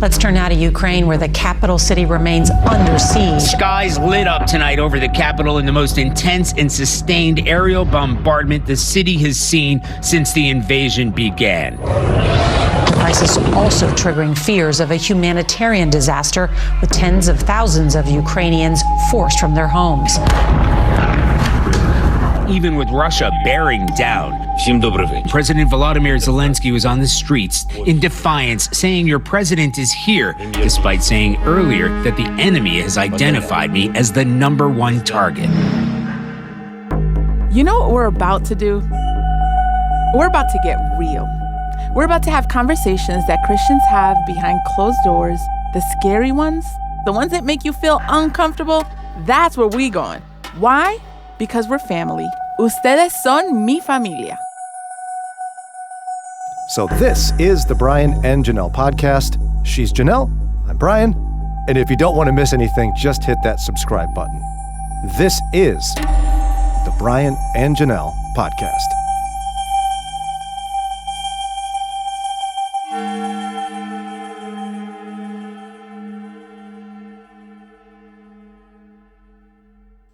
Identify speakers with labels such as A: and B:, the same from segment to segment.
A: Let's turn now to Ukraine, where the capital city remains under siege.
B: Skies lit up tonight over the capital in the most intense and sustained aerial bombardment the city has seen since the invasion began.
A: The crisis also triggering fears of a humanitarian disaster, with tens of thousands of Ukrainians forced from their homes.
B: Even with Russia bearing down, President Volodymyr Zelensky was on the streets in defiance, saying your president is here, despite saying earlier that the enemy has identified me as the #1 target.
C: You know what we're about to do? We're about to get real. We're about to have conversations that Christians have behind closed doors, the scary ones, the ones that make you feel uncomfortable. That's where we going. Why? Because we're family. Ustedes son mi familia.
D: So this is the Brian and Jannelle podcast. She's Jannelle, I'm Brian, and if you don't want to miss anything, just hit that subscribe button. This is the Brian and Jannelle podcast.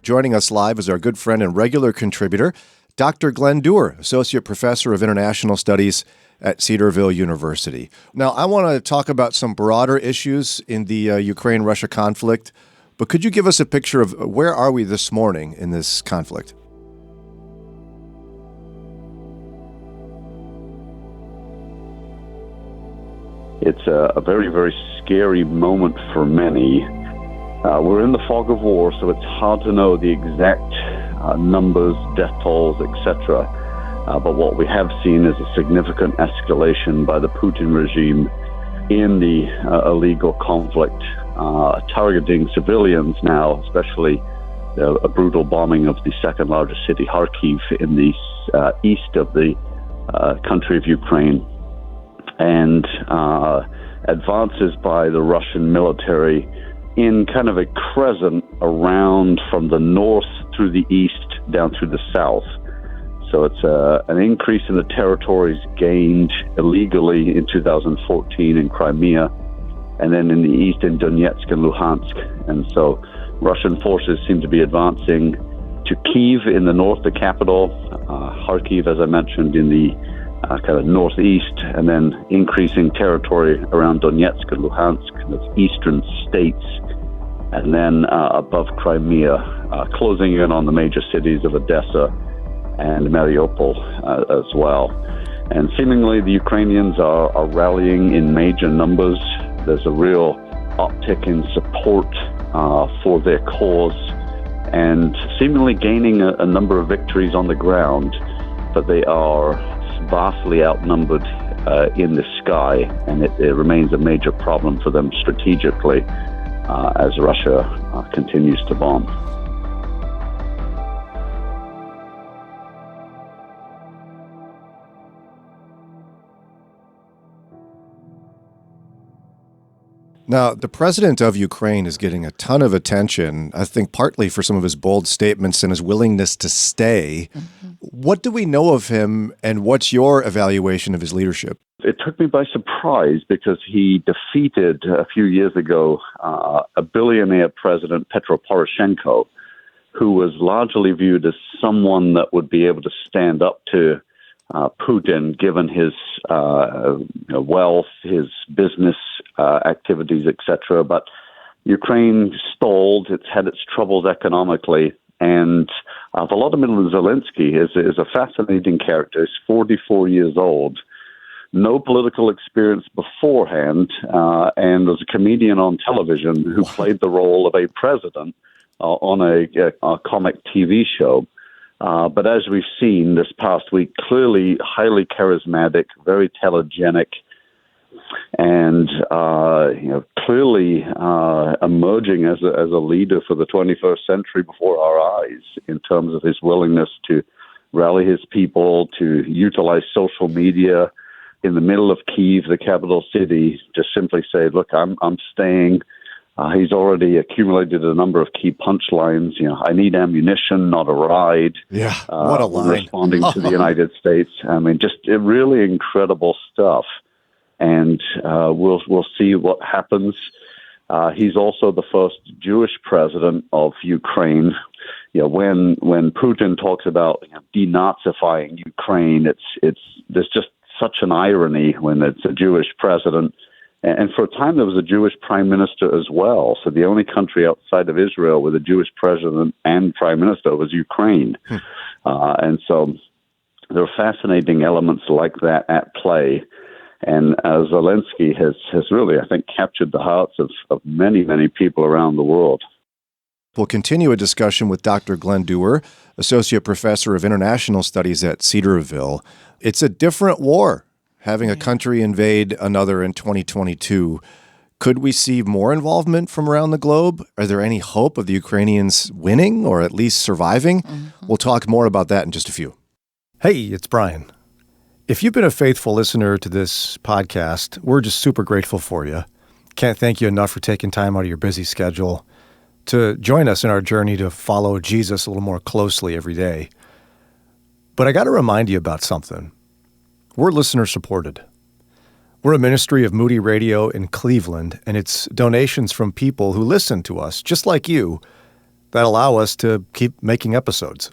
D: Joining us live is our good friend and regular contributor, Dr. Glen Duerr, Associate Professor of International Studies at Cedarville University. Now, I want to talk about some broader issues in the Ukraine-Russia conflict, but could you give us a picture of where are we this morning in this conflict?
E: It's a very, very scary moment for many. We're in the fog of war, so it's hard to know the exact numbers, death tolls, etc. But what we have seen is a significant escalation by the Putin regime in the illegal conflict, targeting civilians now, especially a brutal bombing of the second largest city, Kharkiv, in the east of the country of Ukraine, and advances by the Russian military in kind of a crescent around from the north through the east down through the south. So it's an increase in the territories gained illegally in 2014 in Crimea, and then in the east in Donetsk and Luhansk. And so Russian forces seem to be advancing to Kyiv in the north, the capital, Kharkiv, as I mentioned, in the kind of northeast, and then increasing territory around Donetsk and Luhansk, those eastern states, and then above Crimea, closing in on the major cities of Odessa and Mariupol as well. And seemingly the Ukrainians are rallying in major numbers. There's a real uptick in support for their cause, and seemingly gaining a number of victories on the ground, but they are vastly outnumbered in the sky, and it remains a major problem for them strategically as Russia continues to bomb.
D: Now, the president of Ukraine is getting a ton of attention, I think partly for some of his bold statements and his willingness to stay. Mm-hmm. What do we know of him, and what's your evaluation of his leadership?
E: It took me by surprise because he defeated a few years ago a billionaire president, Petro Poroshenko, who was largely viewed as someone that would be able to stand up to Putin, given his wealth, his business activities, etc. But Ukraine stalled. It's had its troubles economically. And Volodymyr Zelensky is a fascinating character. He's 44 years old, no political experience beforehand, and was a comedian on television who played the role of a president on a comic TV show. But as we've seen this past week, clearly highly charismatic, very telegenic, and clearly emerging as a leader for the 21st century before our eyes in terms of his willingness to rally his people, to utilize social media in the middle of Kyiv, the capital city, to simply say, look, I'm staying. He's already accumulated a number of key punchlines. I need ammunition, not a ride.
D: Yeah, what a line.
E: Responding to the United States. I mean, just really incredible stuff. and we'll see what happens. He's also the first Jewish president of Ukraine. When Putin talks about denazifying Ukraine, there's just such an irony when it's a Jewish president. And for a time, there was a Jewish prime minister as well. So the only country outside of Israel with a Jewish president and prime minister was Ukraine. And so there are fascinating elements like that at play. And Zelensky has really, I think, captured the hearts of many, many people around the world.
D: We'll continue a discussion with Dr. Glen Duerr, Associate Professor of International Studies at Cedarville. It's a different war, having a country invade another in 2022. Could we see more involvement from around the globe? Are there any hope of the Ukrainians winning or at least surviving? We'll talk more about that in just a few.
F: Hey, it's Brian. If you've been a faithful listener to this podcast, we're just super grateful for you. Can't thank you enough for taking time out of your busy schedule to join us in our journey to follow Jesus a little more closely every day. But I got to remind you about something. We're listener-supported. We're a ministry of Moody Radio in Cleveland, and it's donations from people who listen to us, just like you, that allow us to keep making episodes.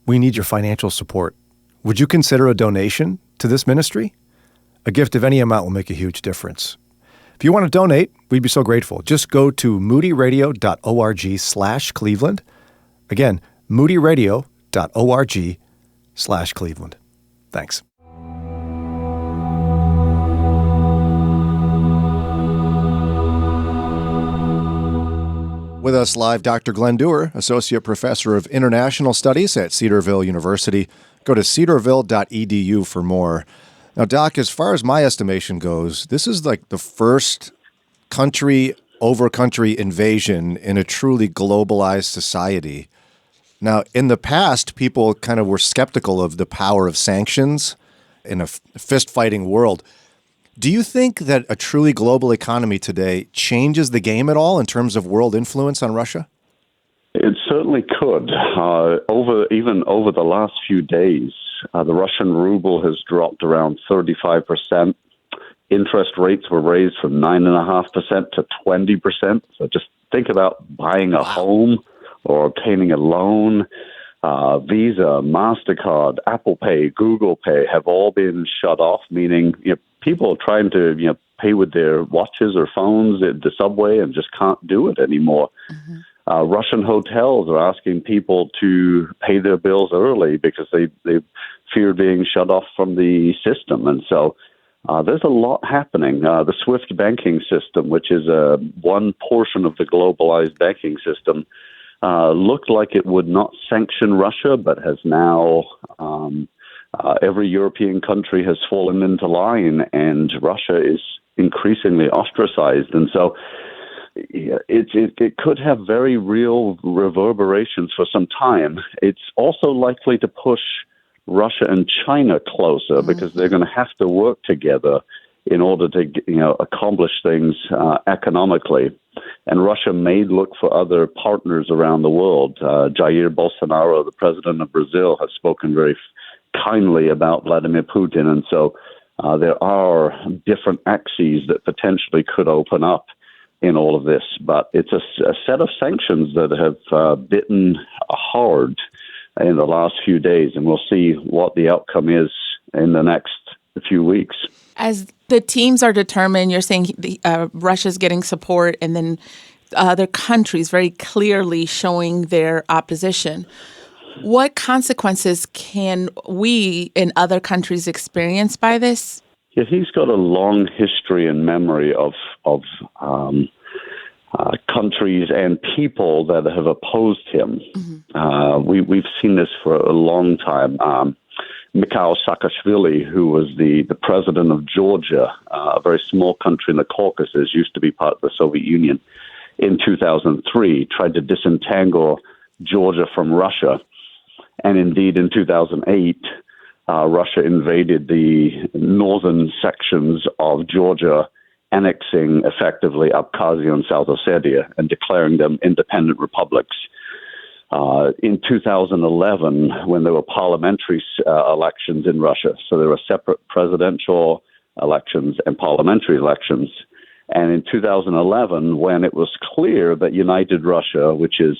F: We need your financial support. Would you consider a donation to this ministry? A gift of any amount will make a huge difference. If you want to donate, we'd be so grateful. Just go to moodyradio.org/Cleveland. Again, moodyradio.org/Cleveland. Thanks.
D: With us live, Dr. Glen Duerr, Associate Professor of International Studies at Cedarville University. Go to cedarville.edu for more. Now, Doc, as far as my estimation goes, this is like the first country-over-country invasion in a truly globalized society. Now, in the past, people kind of were skeptical of the power of sanctions in a fist-fighting world. Do you think that a truly global economy today changes the game at all in terms of world influence on Russia?
E: It certainly could. Over the last few days, the Russian ruble has dropped around 35%. Interest rates were raised from 9.5% to 20%. So just think about buying a home or obtaining a loan. Visa, MasterCard, Apple Pay, Google Pay have all been shut off, meaning people trying to pay with their watches or phones at the subway and just can't do it anymore. Russian hotels are asking people to pay their bills early because they fear being shut off from the system. And so there's a lot happening. The SWIFT banking system, which is one portion of the globalized banking system, looked like it would not sanction Russia, but has now every European country has fallen into line, and Russia is increasingly ostracized. And so it could have very real reverberations for some time. It's also likely to push Russia and China closer because they're going to have to work together in order to accomplish things economically. And Russia may look for other partners around the world. Jair Bolsonaro, the president of Brazil, has spoken very kindly about Vladimir Putin. And so there are different axes that potentially could open up in all of this. But it's a set of sanctions that have bitten hard in the last few days, and we'll see what the outcome is in the next few weeks.
C: As the teams are determined, you're saying Russia's getting support, and then other countries very clearly showing their opposition. What consequences can we in other countries experience by this?
E: Yeah, he's got a long history and memory of countries and people that have opposed him. We've seen this for a long time. Mikhail Saakashvili, who was the president of Georgia, a very small country in the Caucasus, used to be part of the Soviet Union, in 2003, tried to disentangle Georgia from Russia. And indeed, in 2008, Russia invaded the northern sections of Georgia, annexing effectively Abkhazia and South Ossetia and declaring them independent republics. In 2011, when there were parliamentary elections in Russia, so there were separate presidential elections and parliamentary elections. And in 2011, when it was clear that United Russia, which is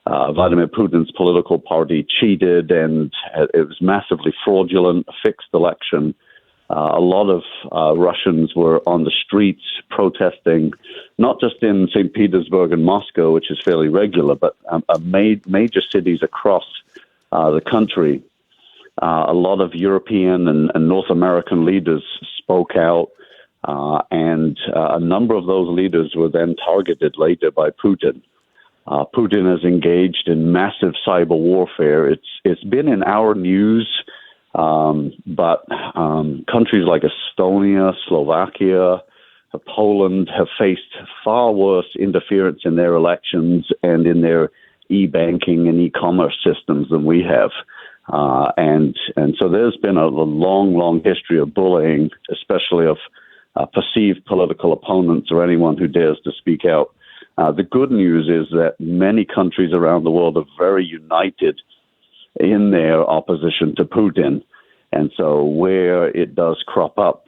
E: Vladimir Putin's political party, cheated and it was massively fraudulent, a fixed election, a lot of Russians were on the streets protesting, not just in St. Petersburg and Moscow, which is fairly regular, but major cities across the country. A lot of European and North American leaders spoke out, and a number of those leaders were then targeted later by Putin. Putin has engaged in massive cyber warfare. It's been in our news, but countries like Estonia, Slovakia, Poland have faced far worse interference in their elections and in their e-banking and e-commerce systems than we have. And so there's been a long history of bullying, especially of perceived political opponents or anyone who dares to speak out. The good news is that many countries around the world are very united in their opposition to Putin. And so where it does crop up,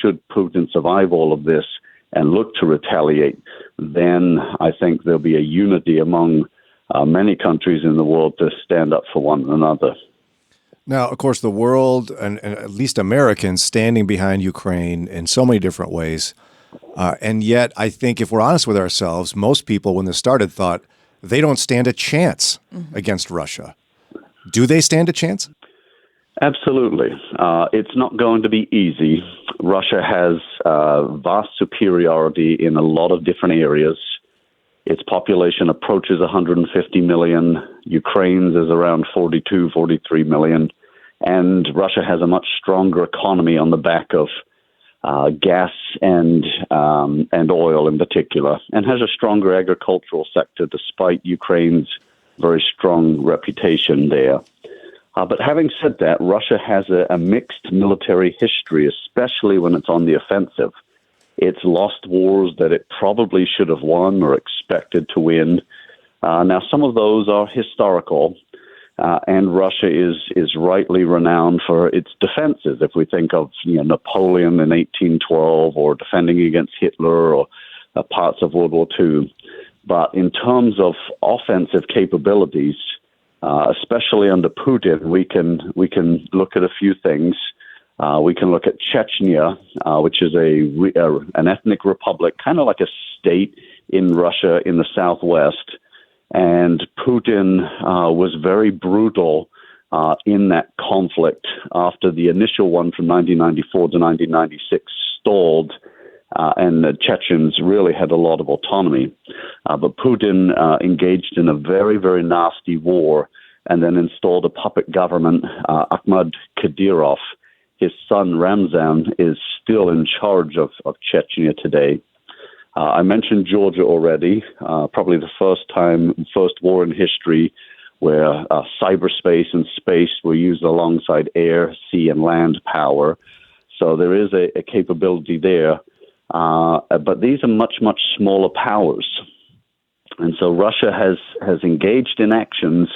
E: should Putin survive all of this and look to retaliate, then I think there'll be a unity among many countries in the world to stand up for one another.
D: Now, of course, the world, and at least Americans, standing behind Ukraine in so many different ways. And yet, I think if we're honest with ourselves, most people, when this started, thought they don't stand a chance against Russia. Do they stand a chance?
E: Absolutely. It's not going to be easy. Russia has vast superiority in a lot of different areas. Its population approaches 150 million. Ukraine's is around 42, 43 million. And Russia has a much stronger economy on the back of gas and oil in particular, and has a stronger agricultural sector despite Ukraine's very strong reputation there. But having said that, Russia has a mixed military history, especially when it's on the offensive. It's lost wars that it probably should have won or expected to win. Now, some of those are historical, and Russia is rightly renowned for its defenses. If we think of Napoleon in 1812, or defending against Hitler, or parts of World War II. But in terms of offensive capabilities, especially under Putin, we can look at a few things. We can look at Chechnya, which is an ethnic republic, kind of like a state in Russia in the southwest. And Putin was very brutal in that conflict after the initial one from 1994 to 1996 stalled, and the Chechens really had a lot of autonomy. But Putin engaged in a very, very nasty war and then installed a puppet government, Ahmad Kadyrov. His son, Ramzan, is still in charge of Chechnya today. I mentioned Georgia already, probably the first war in history where cyberspace and space were used alongside air, sea, and land power. So there is a capability there. But these are much, much smaller powers. And so Russia has engaged in actions,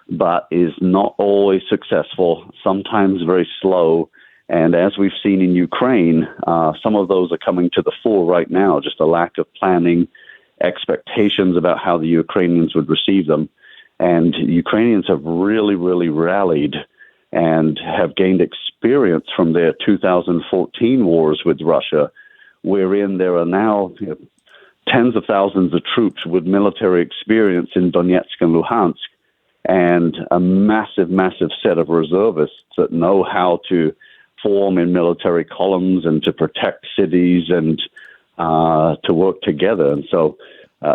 E: but is not always successful, sometimes very slow. And as we've seen in Ukraine, some of those are coming to the fore right now, just a lack of planning, expectations about how the Ukrainians would receive them. And Ukrainians have really, really rallied and have gained experience from their 2014 wars with Russia, wherein there are now tens of thousands of troops with military experience in Donetsk and Luhansk, and a massive, massive set of reservists that know how to form in military columns and to protect cities and to work together. And so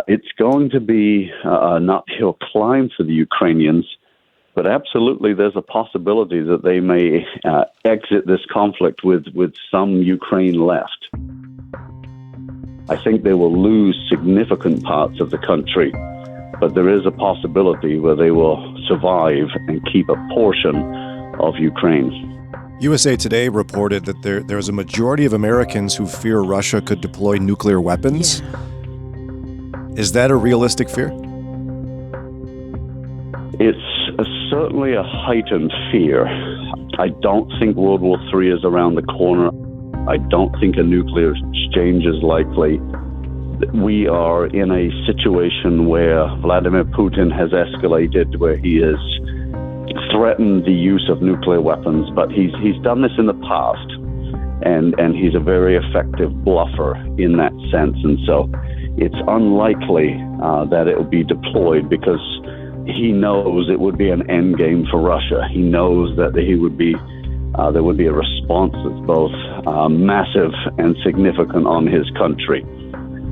E: it's going to be an uphill climb for the Ukrainians, but absolutely there's a possibility that they may exit this conflict with some Ukraine left. I think they will lose significant parts of the country, but there is a possibility where they will survive and keep a portion of Ukraine.
D: USA Today reported that there's a majority of Americans who fear Russia could deploy nuclear weapons. Yeah. Is that a realistic fear?
E: It's certainly a heightened fear. I don't think World War III is around the corner. I don't think a nuclear exchange is likely. We are in a situation where Vladimir Putin has escalated, where he has threatened the use of nuclear weapons, but he's done this in the past, and he's a very effective bluffer in that sense. And so it's unlikely that it will be deployed, because he knows it would be an end game for Russia. He knows that there would be a response that's both massive and significant on his country.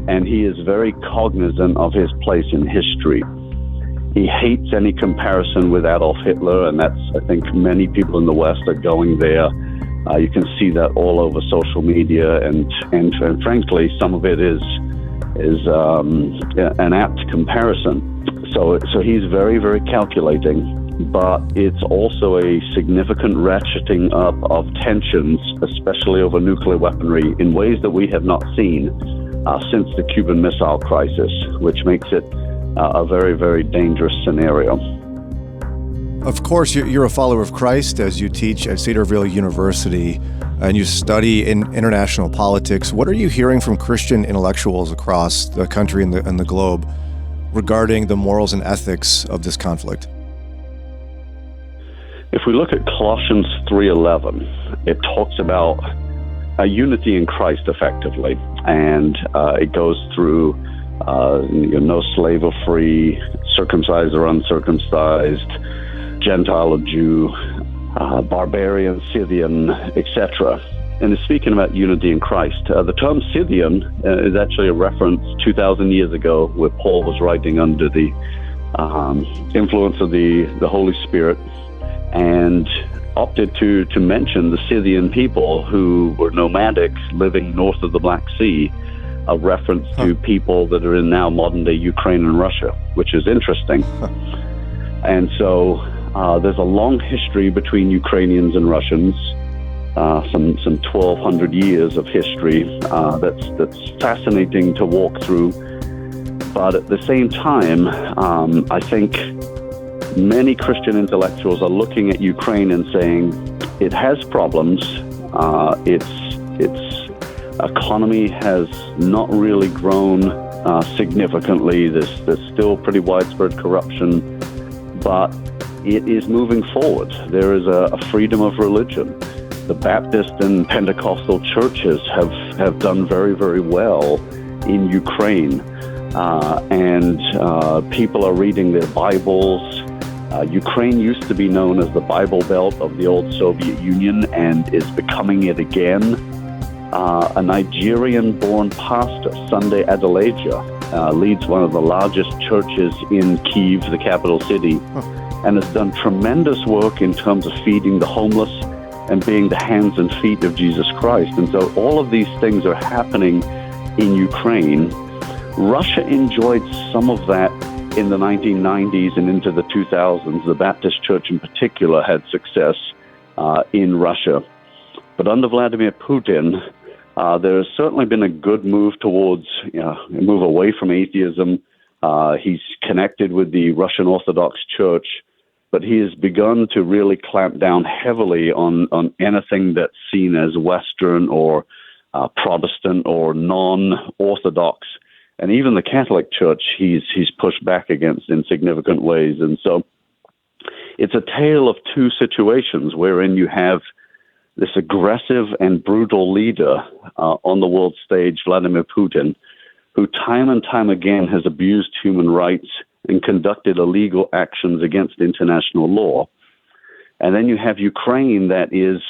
E: And he is very cognizant of his place in history. He hates any comparison with Adolf Hitler, and that's, I think, many people in the West are going there. You can see that all over social media, and frankly, some of it is an apt comparison. So he's very, very calculating. But it's also a significant ratcheting up of tensions, especially over nuclear weaponry, in ways that we have not seen since the Cuban Missile Crisis, which makes it a very, very dangerous scenario.
D: Of course, you're a follower of Christ, as you teach at Cedarville University, and you study in international politics. What are you hearing from Christian intellectuals across the country and the globe regarding the morals and ethics of this conflict?
E: If we look at Colossians 3:11, it talks about a unity in Christ, effectively, and it goes through no slave or free, circumcised or uncircumcised, Gentile or Jew, barbarian, Scythian, etc. And it's speaking about unity in Christ. The term Scythian is actually a reference 2,000 years ago, where Paul was writing under the influence of the Holy Spirit, and opted to mention the Scythian people who were nomadic, living north of the Black Sea, a reference to people that are in now modern-day Ukraine and Russia, which is interesting. And so there's a long history between Ukrainians and Russians, some 1,200 years of history that's fascinating to walk through. But at the same time, I think many Christian intellectuals are looking at Ukraine and saying it has problems. Its economy has not really grown significantly. There's still pretty widespread corruption, but it is moving forward. There is a freedom of religion. The Baptist and Pentecostal churches have done very, very well in Ukraine, and people are reading their Bibles. Ukraine used to be known as the Bible Belt of the old Soviet Union and is becoming it again. A Nigerian-born pastor, Sunday Adelaja, leads one of the largest churches in Kyiv, the capital city, and has done tremendous work in terms of feeding the homeless and being the hands and feet of Jesus Christ. And so all of these things are happening in Ukraine. Russia enjoyed some of that in the 1990s and into the 2000s. The Baptist Church in particular had success in Russia. But under Vladimir Putin, there has certainly been a good move towards, a move away from atheism. He's connected with the Russian Orthodox Church, but he has begun to really clamp down heavily on anything that's seen as Western or Protestant or non-Orthodox. And even the Catholic Church, he's pushed back against in significant ways. And so it's a tale of two situations wherein you have this aggressive and brutal leader on the world stage, Vladimir Putin, who time and time again has abused human rights and conducted illegal actions against international law. And then you have Ukraine that is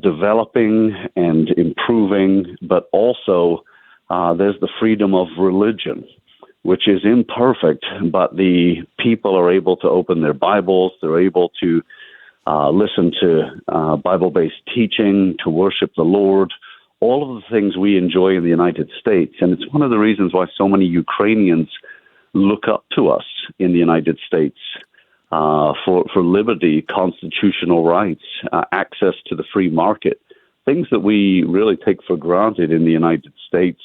E: developing and improving, but also there's the freedom of religion, which is imperfect, but the people are able to open their Bibles, they're able to listen to Bible-based teaching, to worship the Lord, all of the things we enjoy in the United States. And it's one of the reasons why so many Ukrainians look up to us in the United States for liberty, constitutional rights, access to the free market, things that we really take for granted in the United States,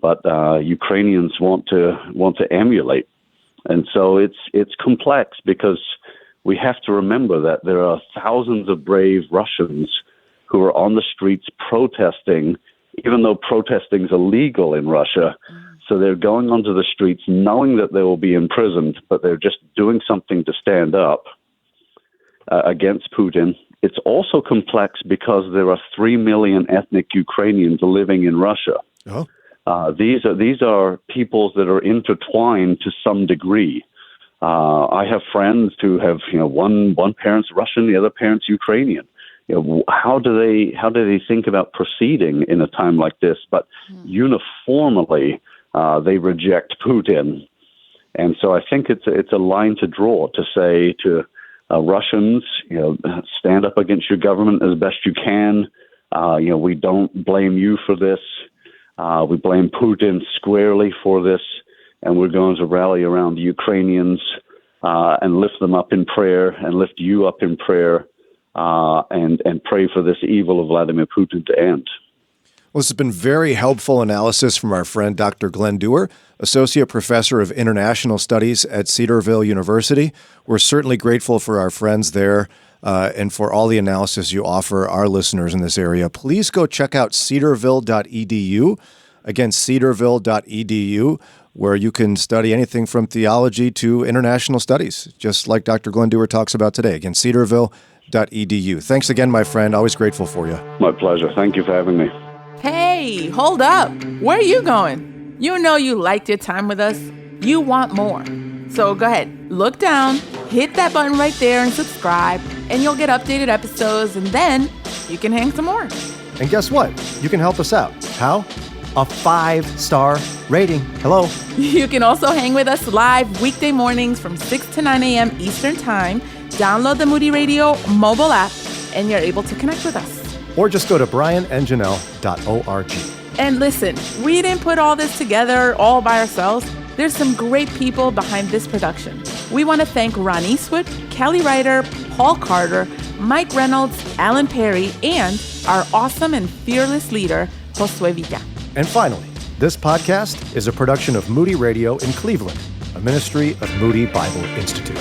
E: but Ukrainians want to emulate. And so it's complex, because we have to remember that there are thousands of brave Russians who are on the streets protesting, even though protesting is illegal in Russia. So they're going onto the streets knowing that they will be imprisoned, but they're just doing something to stand up against Putin. It's also complex because there are 3 million ethnic Ukrainians living in Russia.
D: Oh.
E: These are peoples that are intertwined to some degree. I have friends who have, one parent's Russian, the other parent's Ukrainian. How do they think about proceeding in a time like this? But uniformly, they reject Putin, and so I think it's a line to draw to say to Russians, stand up against your government as best you can. We don't blame you for this. We blame Putin squarely for this, and we're going to rally around the Ukrainians and lift them up in prayer and lift you up in prayer and pray for this evil of Vladimir Putin to end.
D: Well, this has been very helpful analysis from our friend Dr. Glen Duerr, Associate Professor of International Studies at Cedarville University. We're certainly grateful for our friends there and for all the analysis you offer our listeners in this area. Please go check out cedarville.edu. Again, cedarville.edu, where you can study anything from theology to international studies, just like Dr. Glen Duerr talks about today. Again, cedarville.edu. Thanks again, my friend. Always grateful for you.
E: My pleasure. Thank you for having me.
C: Hey, hold up. Where are you going? You know you liked your time with us. You want more. So go ahead, look down, hit that button right there and subscribe, and you'll get updated episodes, and then you can hang some more.
F: And guess what? You can help us out. How? A 5-star rating. Hello.
C: You can also hang with us live weekday mornings from 6 to 9 a.m. Eastern Time. Download the Moody Radio mobile app, and you're able to connect with us.
F: Or just go to brianandjannelle.org.
C: And listen, we didn't put all this together all by ourselves. There's some great people behind this production. We want to thank Ron Eastwood, Kelly Ryder, Paul Carter, Mike Reynolds, Alan Perry, and our awesome and fearless leader, Josue Villa.
F: And finally, this podcast is a production of Moody Radio in Cleveland, a ministry of Moody Bible Institute.